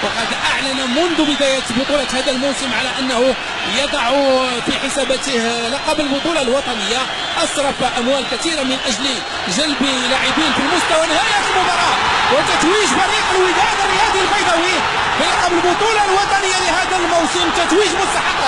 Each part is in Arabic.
وقد أعلن منذ بداية بطولة هذا الموسم على أنه يضع في حساباته لقب البطولة الوطنية. أصرف أموال كثيرة من أجل جلب لاعبين في المستوى. نهاية المباراة وتتويج فريق الوداد الرياضي البيضاوي بلقب البطولة الوطنية لهذا الموسم، تتويج مستحق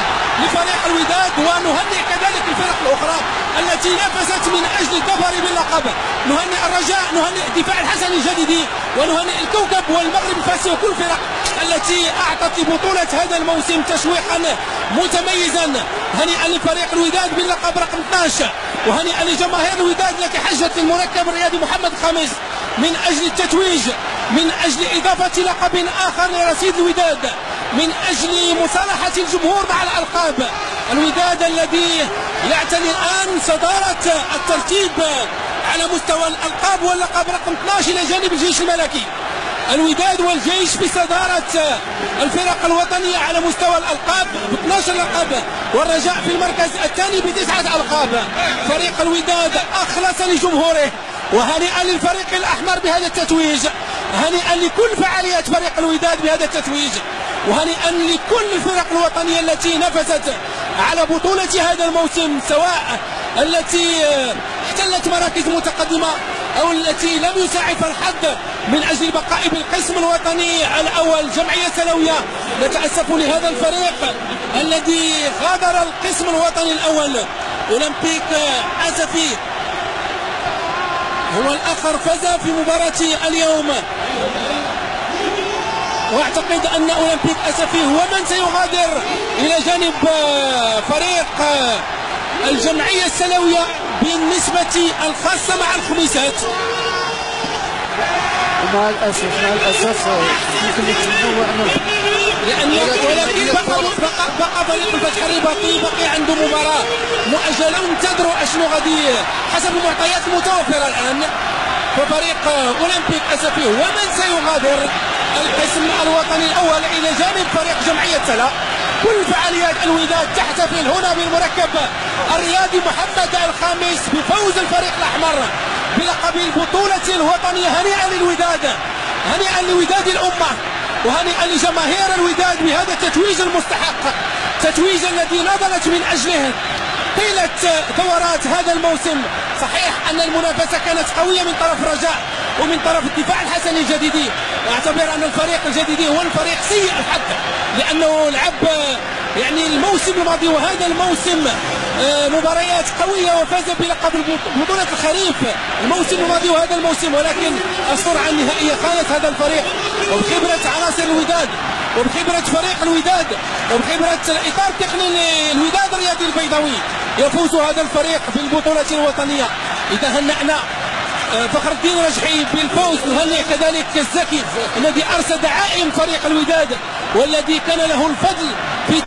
لفريق الوداد، ونهنئ كذلك الفرق الأخرى التي نافست من أجل الظفر باللقب. نهنئ الرجاء، نهنئ الدفاع الحسني الجديدي، ونهنئ الكوكب والمغرب الفاسي وكل الفرق التي أعطت لبطولة هذا الموسم تشويقا متميزا. هنيئا لفريق الوداد باللقب رقم 12، وهنيئا لجماهير الوداد التي حجت للمركب الرياضي محمد خامس من أجل التتويج، من أجل إضافة لقب آخر لرصيد الوداد، من أجل مصالحة الجمهور مع الألقاب. الوداد الذي يعتني الآن صدارة الترتيب على مستوى الألقاب واللقب رقم 12 إلى جانب الجيش الملكي. الوداد والجيش في صدارة الفرق الوطنية على مستوى الألقاب ب 12 لقب، والرجاء في المركز الثاني ب9 ألقاب. فريق الوداد أخلص لجمهوره، وهنيئا للفريق الأحمر بهذا التتويج، هنيئا لكل فعاليات فريق الوداد بهذا التتويج، وهنيئا لكل الفرق الوطنية التي نفست على بطولة هذا الموسم، سواء التي احتلت مراكز متقدمة أو التي لم يسعف الحظ من أجل البقاء بالقسم الوطني الأول. جمعية سلوية نتأسف لهذا الفريق الذي غادر القسم الوطني الأول. أولمبيك أسفي هو الآخر فاز في مباراة اليوم، واعتقد ان اولمبيك اسفي هو من سيغادر الى جانب فريق الجمعيه السلويه بالنسبه الخاصه مع الخميسات. مع الاسف يمكن نتمنوا ولكن بقى فريق الفتح الرباطي بقي عنده مباراه مؤجله، وانتظروا اشنو غادي حسب المعطيات المتوفره الان. ففريق اولمبيك اسفي هو من سيغادر القسم الوطني الاول الى جانب فريق جمعيه سلا. كل فعاليات الوداد تحتفل هنا بالمركب الرياضي محمد الخامس بفوز الفريق الاحمر بلقب البطوله الوطنيه. هنيئا للوداد، هنيئا لوداد الامه، وهنيئا لجماهير الوداد بهذا التتويج المستحق، تتويج الذي نضلت من اجله طيله دورات هذا الموسم. صحيح ان المنافسه كانت قويه من طرف الرجاء ومن طرف الدفاع الحسني الجديدي، واعتبر ان الفريق الجديدي هو الفريق سيء الحظ لانه لعب يعني الموسم الماضي وهذا الموسم مباريات قويه وفاز بلقب بطوله الخريف الموسم الماضي وهذا الموسم، ولكن السرعه النهائيه خانت هذا الفريق. وبخبره عناصر الوداد وبخبره فريق الوداد وبخبره الاطار التقني للوداد الرياضي البيضاوي يفوز هذا الفريق بالبطوله الوطنيه. اذا هنأنا فخر الدين رجحي بالفوز، نهنئ كذلك الزكي الذي ارسل دعائم فريق الوداد والذي كان له الفضل في